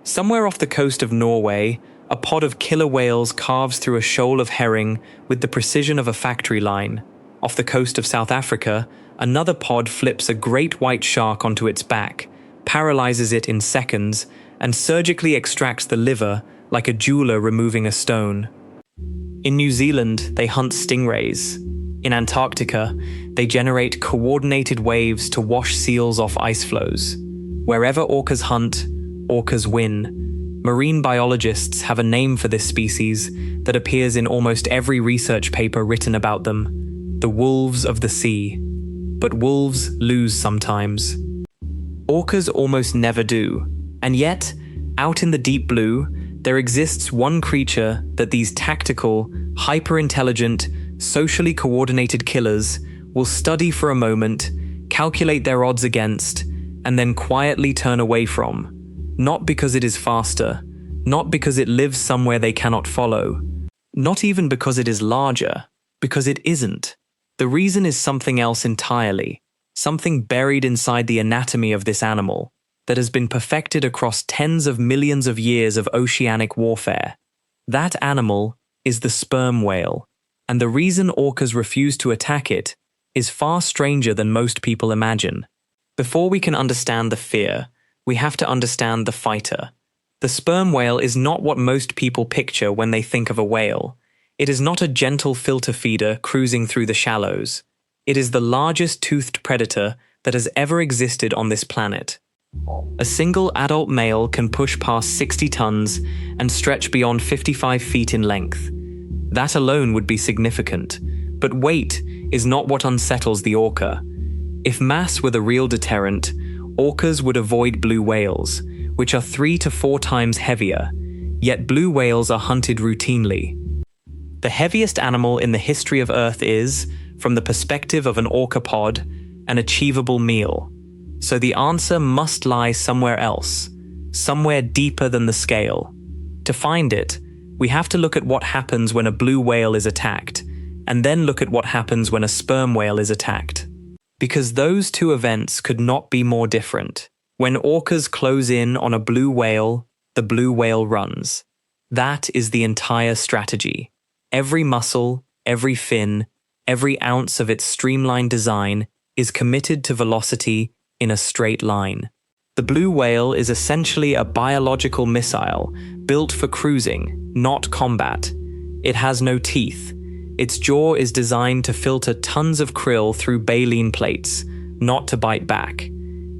Somewhere off the coast of Norway, a pod of killer whales carves through a shoal of herring with the precision of a factory line. Off the coast of South Africa, another pod flips a great white shark onto its back, paralyzes it in seconds, and surgically extracts the liver like a jeweler removing a stone. In New Zealand, they hunt stingrays. In Antarctica, they generate coordinated waves to wash seals off ice floes. Wherever orcas hunt, orcas win. Marine biologists have a name for this species that appears in almost every research paper written about them: the wolves of the sea. But wolves lose sometimes. Orcas almost never do, and yet, out in the deep blue, there exists one creature that these tactical, hyper-intelligent, socially coordinated killers will study for a moment, calculate their odds against, and then quietly turn away from. Not because it is faster, not because it lives somewhere they cannot follow, not even because it is larger, because it isn't. The reason is something else entirely, something buried inside the anatomy of this animal that has been perfected across tens of millions of years of oceanic warfare. That animal is the sperm whale, and the reason orcas refuse to attack it is far stranger than most people imagine. Before we can understand the fear, we have to understand the fighter. The sperm whale is not what most people picture when they think of a whale. It is not a gentle filter feeder cruising through the shallows. It is the largest toothed predator that has ever existed on this planet. A single adult male can push past 60 tons and stretch beyond 55 feet in length. That alone would be significant, but weight is not what unsettles the orca. If mass were the real deterrent, orcas would avoid blue whales, which are 3 to 4 times heavier, yet blue whales are hunted routinely. The heaviest animal in the history of Earth is, from the perspective of an orca pod, an achievable meal. So the answer must lie somewhere else, somewhere deeper than the scale. To find it, we have to look at what happens when a blue whale is attacked, and then look at what happens when a sperm whale is attacked. Because those two events could not be more different. When orcas close in on a blue whale, the blue whale runs. That is the entire strategy. Every muscle, every fin, every ounce of its streamlined design is committed to velocity in a straight line. The blue whale is essentially a biological missile built for cruising, not combat. It has no teeth. Its jaw is designed to filter tons of krill through baleen plates, not to bite back.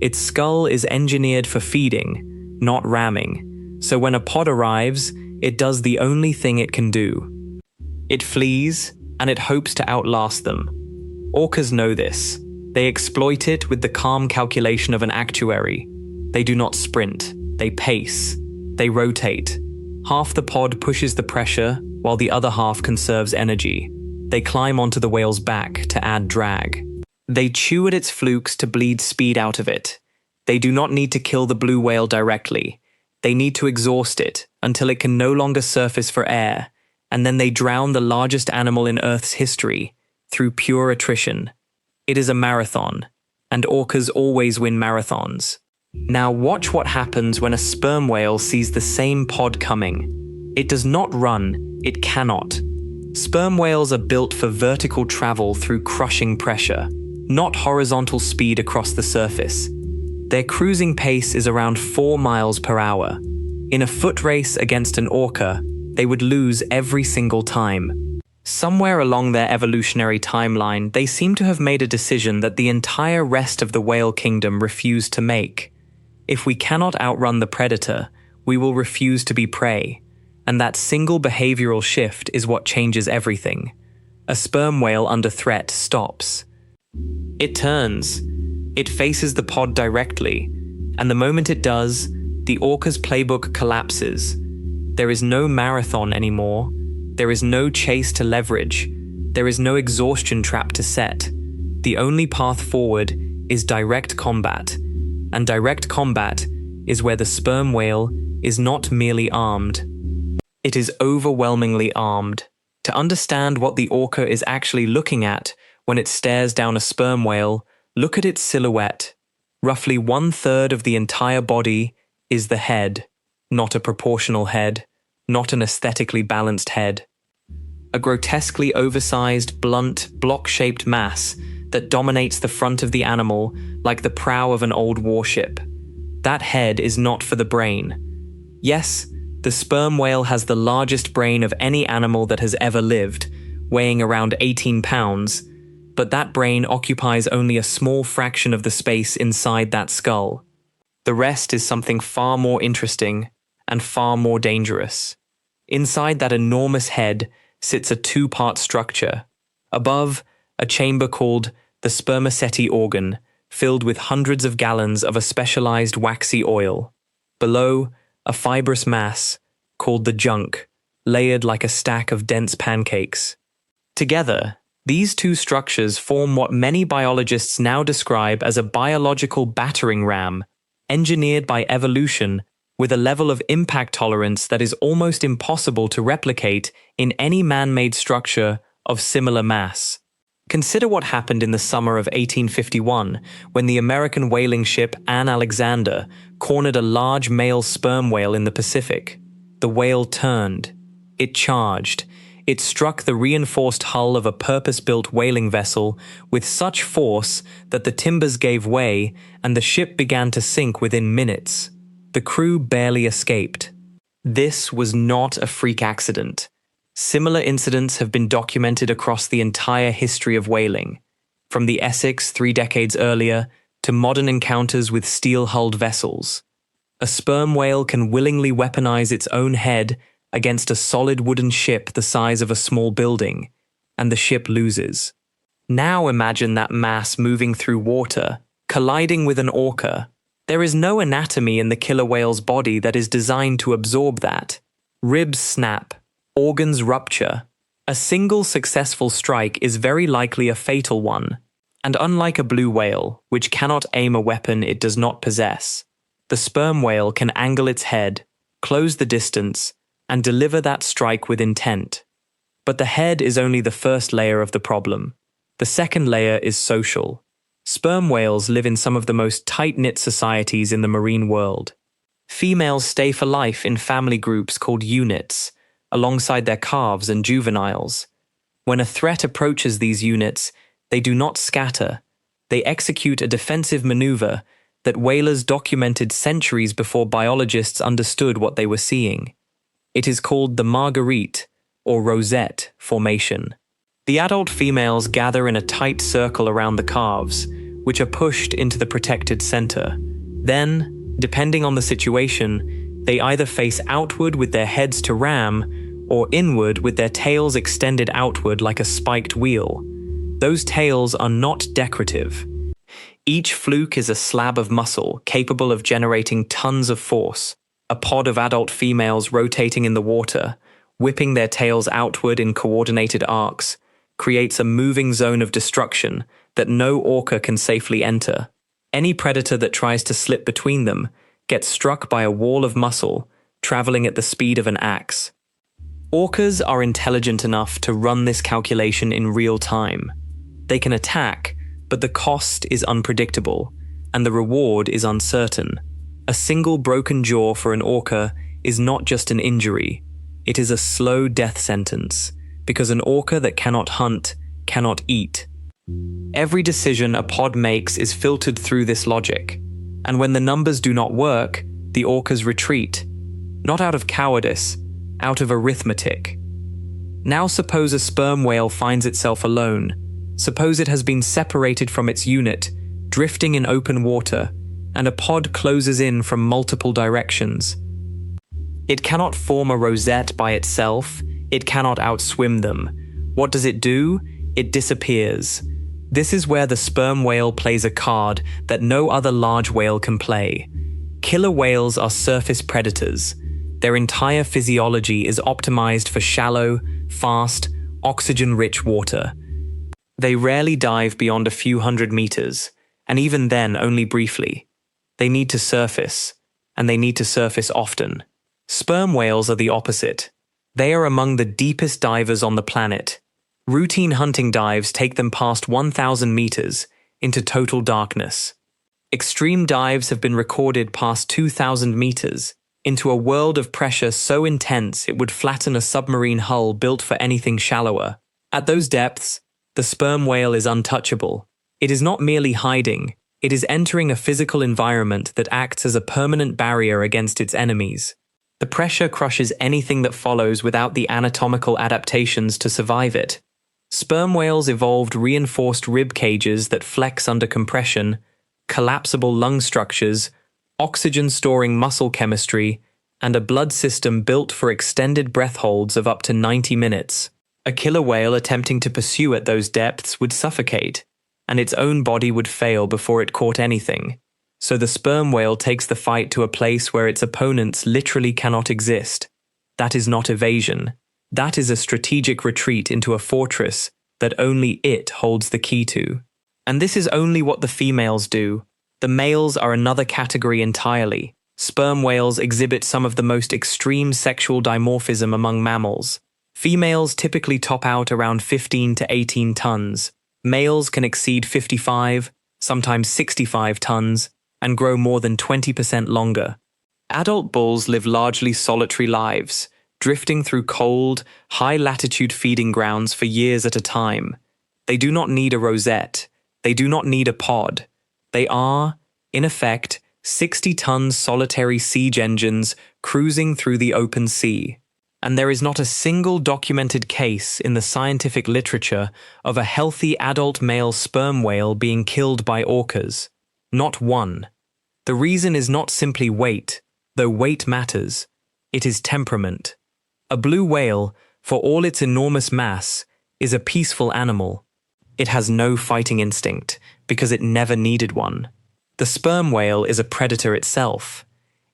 Its skull is engineered for feeding, not ramming. So when a pod arrives, it does the only thing it can do. It flees, and it hopes to outlast them. Orcas know this. They exploit it with the calm calculation of an actuary. They do not sprint, they pace, they rotate. Half the pod pushes the pressure, while the other half conserves energy. They climb onto the whale's back to add drag. They chew at its flukes to bleed speed out of it. They do not need to kill the blue whale directly. They need to exhaust it until it can no longer surface for air, and then they drown the largest animal in Earth's history through pure attrition. It is a marathon, and orcas always win marathons. Now watch what happens when a sperm whale sees the same pod coming. It does not run, it cannot. Sperm whales are built for vertical travel through crushing pressure, not horizontal speed across the surface. Their cruising pace is around 4 miles per hour. In a foot race against an orca, they would lose every single time. Somewhere along their evolutionary timeline, they seem to have made a decision that the entire rest of the whale kingdom refused to make. If we cannot outrun the predator, we will refuse to be prey, and that single behavioral shift is what changes everything. A sperm whale under threat stops. It turns. It faces the pod directly, and the moment it does, the orca's playbook collapses. There is no marathon anymore. There is no chase to leverage. There is no exhaustion trap to set. The only path forward is direct combat. And direct combat is where the sperm whale is not merely armed. It is overwhelmingly armed. To understand what the orca is actually looking at when it stares down a sperm whale, look at its silhouette. Roughly 1/3 of the entire body is the head. not a proportional head, not an aesthetically balanced head. A grotesquely oversized, blunt, block-shaped mass that dominates the front of the animal like the prow of an old warship. That head is not for the brain. Yes, the sperm whale has the largest brain of any animal that has ever lived, weighing around 18 pounds, but that brain occupies only a small fraction of the space inside that skull. The rest is something far more interesting and far more dangerous. Inside that enormous head sits a two-part structure. Above, a chamber called the spermaceti organ, filled with hundreds of gallons of a specialized waxy oil. Below, a fibrous mass, called the junk, layered like a stack of dense pancakes. Together, these two structures form what many biologists now describe as a biological battering ram, engineered by evolution with a level of impact tolerance that is almost impossible to replicate in any man-made structure of similar mass. Consider what happened in the summer of 1851 when the American whaling ship Anne Alexander cornered a large male sperm whale in the Pacific. The whale turned. It charged. It struck the reinforced hull of a purpose-built whaling vessel with such force that the timbers gave way and the ship began to sink within minutes. The crew barely escaped. This was not a freak accident. Similar incidents have been documented across the entire history of whaling, from the Essex 3 decades earlier to modern encounters with steel-hulled vessels. A sperm whale can willingly weaponize its own head against a solid wooden ship the size of a small building, and the ship loses. Now imagine that mass moving through water, colliding with an orca. There is no anatomy in the killer whale's body that is designed to absorb that. Ribs snap, organs rupture. A single successful strike is very likely a fatal one, and unlike a blue whale, which cannot aim a weapon it does not possess, the sperm whale can angle its head, close the distance, and deliver that strike with intent. But the head is only the first layer of the problem. The second layer is social. Sperm whales live in some of the most tight-knit societies in the marine world. Females stay for life in family groups called units, alongside their calves and juveniles. When a threat approaches these units, they do not scatter. They execute a defensive maneuver that whalers documented centuries before biologists understood what they were seeing. It is called the marguerite, or rosette, formation. The adult females gather in a tight circle around the calves, which are pushed into the protected center. Then, depending on the situation, they either face outward with their heads to ram, or inward with their tails extended outward like a spiked wheel. Those tails are not decorative. Each fluke is a slab of muscle capable of generating tons of force. A pod of adult females rotating in the water, whipping their tails outward in coordinated arcs, creates a moving zone of destruction that no orca can safely enter. Any predator that tries to slip between them gets struck by a wall of muscle, traveling at the speed of an axe. Orcas are intelligent enough to run this calculation in real time. They can attack, but the cost is unpredictable, and the reward is uncertain. A single broken jaw for an orca is not just an injury, it is a slow death sentence, because an orca that cannot hunt cannot eat. Every decision a pod makes is filtered through this logic, and when the numbers do not work, the orcas retreat, not out of cowardice, out of arithmetic. Now suppose a sperm whale finds itself alone. Suppose it has been separated from its unit, drifting in open water, and a pod closes in from multiple directions. It cannot form a rosette by itself. It cannot outswim them. What does it do? It disappears. This is where the sperm whale plays a card that no other large whale can play. Killer whales are surface predators. Their entire physiology is optimized for shallow, fast, oxygen-rich water. They rarely dive beyond a few hundred meters, and even then only briefly. They need to surface, and they need to surface often. Sperm whales are the opposite. They are among the deepest divers on the planet. Routine hunting dives take them past 1,000 meters into total darkness. Extreme dives have been recorded past 2,000 meters, into a world of pressure so intense it would flatten a submarine hull built for anything shallower. At those depths, the sperm whale is untouchable. It is not merely hiding, it is entering a physical environment that acts as a permanent barrier against its enemies. The pressure crushes anything that follows without the anatomical adaptations to survive it. Sperm whales evolved reinforced rib cages that flex under compression, collapsible lung structures, oxygen-storing muscle chemistry, and a blood system built for extended breath holds of up to 90 minutes. A killer whale attempting to pursue at those depths would suffocate, and its own body would fail before it caught anything. So the sperm whale takes the fight to a place where its opponents literally cannot exist. That is not evasion. That is a strategic retreat into a fortress that only it holds the key to. And this is only what the females do. The males are another category entirely. Sperm whales exhibit some of the most extreme sexual dimorphism among mammals. Females typically top out around 15 to 18 tons. Males can exceed 55, sometimes 65 tons, and grow more than 20% longer. Adult bulls live largely solitary lives, drifting through cold, high-latitude feeding grounds for years at a time. They do not need a rosette. They do not need a pod. They are, in effect, 60-ton solitary siege engines cruising through the open sea. And there is not a single documented case in the scientific literature of a healthy adult male sperm whale being killed by orcas. Not one. The reason is not simply weight, though weight matters. It is temperament. A blue whale, for all its enormous mass, is a peaceful animal. It has no fighting instinct, because it never needed one. The sperm whale is a predator itself.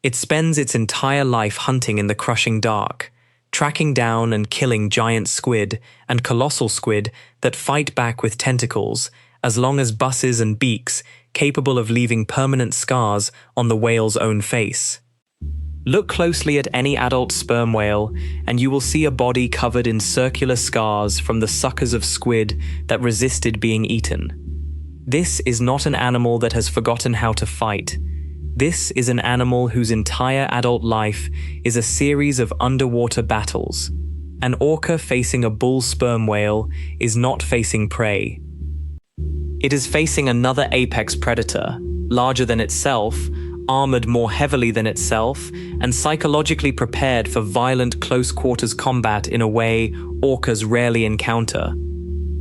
It spends its entire life hunting in the crushing dark, tracking down and killing giant squid and colossal squid that fight back with tentacles, as long as busses and beaks capable of leaving permanent scars on the whale's own face. Look closely at any adult sperm whale, and you will see a body covered in circular scars from the suckers of squid that resisted being eaten. This is not an animal that has forgotten how to fight. This is an animal whose entire adult life is a series of underwater battles. An orca facing a bull sperm whale is not facing prey. It is facing another apex predator, larger than itself, armored more heavily than itself, and psychologically prepared for violent close-quarters combat in a way orcas rarely encounter.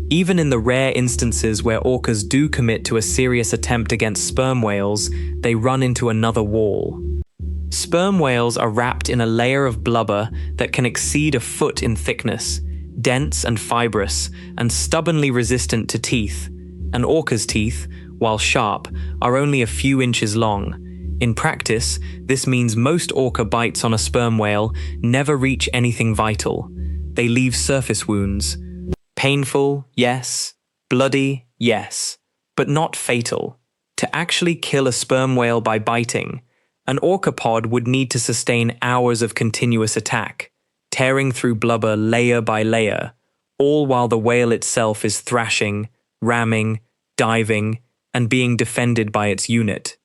Even in the rare instances where orcas do commit to a serious attempt against sperm whales, they run into another wall. Sperm whales are wrapped in a layer of blubber that can exceed a foot in thickness, dense and fibrous, and stubbornly resistant to teeth. An orca's teeth, while sharp, are only a few inches long. In practice, this means most orca bites on a sperm whale never reach anything vital. They leave surface wounds. Painful, yes. Bloody, yes. But not fatal. To actually kill a sperm whale by biting, an orcapod would need to sustain hours of continuous attack, tearing through blubber layer by layer, all while the whale itself is thrashing, ramming, diving, and being defended by its unit.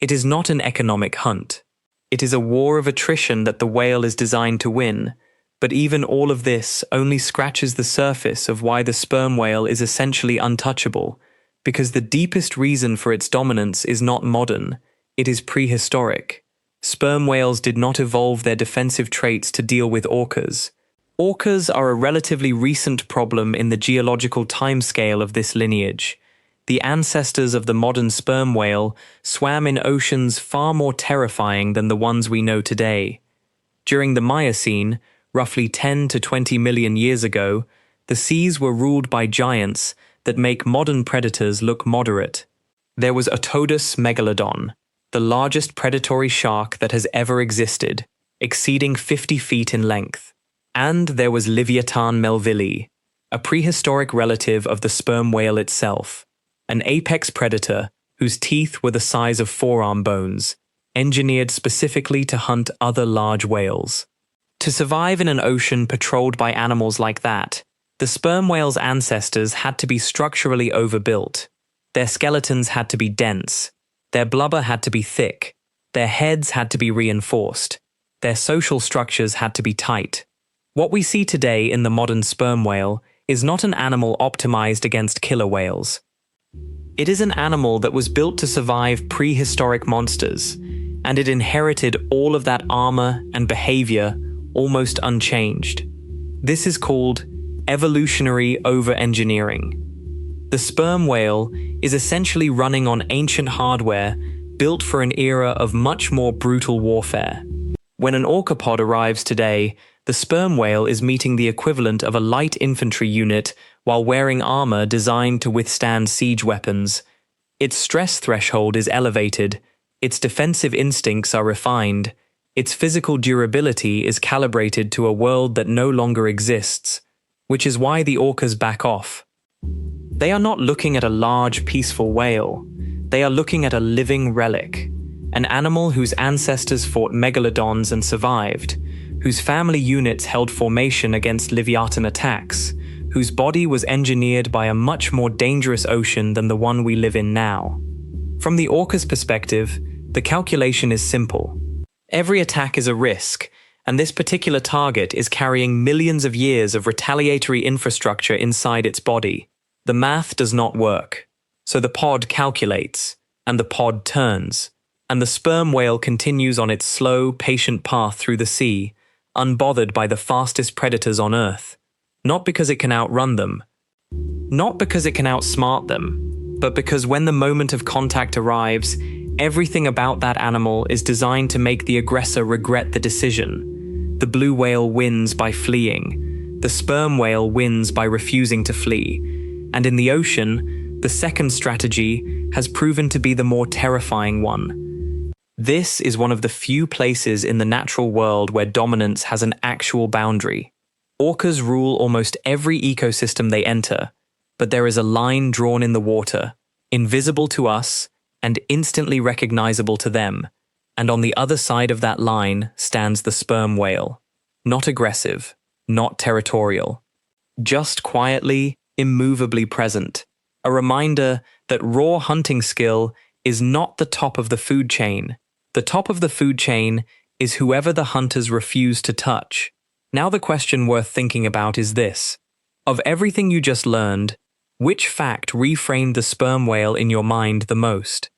It is not an economic hunt. It is a war of attrition that the whale is designed to win, but even all of this only scratches the surface of why the sperm whale is essentially untouchable, because the deepest reason for its dominance is not modern, it is prehistoric. Sperm whales did not evolve their defensive traits to deal with orcas. Orcas are a relatively recent problem in the geological timescale of this lineage. The ancestors of the modern sperm whale swam in oceans far more terrifying than the ones we know today. During the Miocene, roughly 10 to 20 million years ago, the seas were ruled by giants that make modern predators look moderate. There was Otodus megalodon, the largest predatory shark that has ever existed, exceeding 50 feet in length. And there was Leviathan melvilli, a prehistoric relative of the sperm whale itself, an apex predator whose teeth were the size of forearm bones, engineered specifically to hunt other large whales. To survive in an ocean patrolled by animals like that, the sperm whale's ancestors had to be structurally overbuilt. Their skeletons had to be dense. Their blubber had to be thick. Their heads had to be reinforced. their social structures had to be tight. What we see today in the modern sperm whale is not an animal optimized against killer whales. It is an animal that was built to survive prehistoric monsters, and it inherited all of that armor and behavior almost unchanged. This is called evolutionary over-engineering. The sperm whale is essentially running on ancient hardware built for an era of much more brutal warfare. When an orcapod arrives today, the sperm whale is meeting the equivalent of a light infantry unit while wearing armor designed to withstand siege weapons. Its stress threshold is elevated, its defensive instincts are refined, its physical durability is calibrated to a world that no longer exists, which is why the orcas back off. They are not looking at a large, peaceful whale. They are looking at a living relic, an animal whose ancestors fought megalodons and survived, whose family units held formation against Leviathan attacks, whose body was engineered by a much more dangerous ocean than the one we live in now. From the orca's perspective, the calculation is simple. Every attack is a risk, and this particular target is carrying millions of years of retaliatory infrastructure inside its body. The math does not work. So the pod calculates, and the pod turns, and the sperm whale continues on its slow, patient path through the sea, unbothered by the fastest predators on Earth. Not because it can outrun them, not because it can outsmart them, but because when the moment of contact arrives, everything about that animal is designed to make the aggressor regret the decision. The blue whale wins by fleeing. The sperm whale wins by refusing to flee. And in the ocean, the second strategy has proven to be the more terrifying one. This is one of the few places in the natural world where dominance has an actual boundary. Orcas rule almost every ecosystem they enter, but there is a line drawn in the water, invisible to us and instantly recognizable to them, and on the other side of that line stands the sperm whale. Not aggressive, not territorial, just quietly, immovably present. A reminder that raw hunting skill is not the top of the food chain. The top of the food chain is whoever the hunters refuse to touch. Now the question worth thinking about is this. Of everything you just learned, which fact reframed the sperm whale in your mind the most?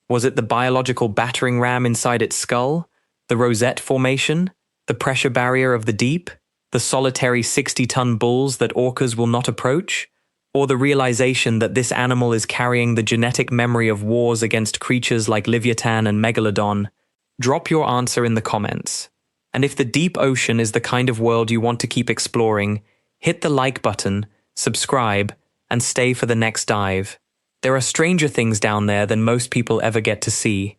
Was it the biological battering ram inside its skull? The rosette formation? The pressure barrier of the deep? The solitary 60-ton bulls that orcas will not approach? Or the realization that this animal is carrying the genetic memory of wars against creatures like Leviathan and Megalodon? Drop your answer in the comments. And if the deep ocean is the kind of world you want to keep exploring, hit the like button, subscribe, and stay for the next dive. There are stranger things down there than most people ever get to see.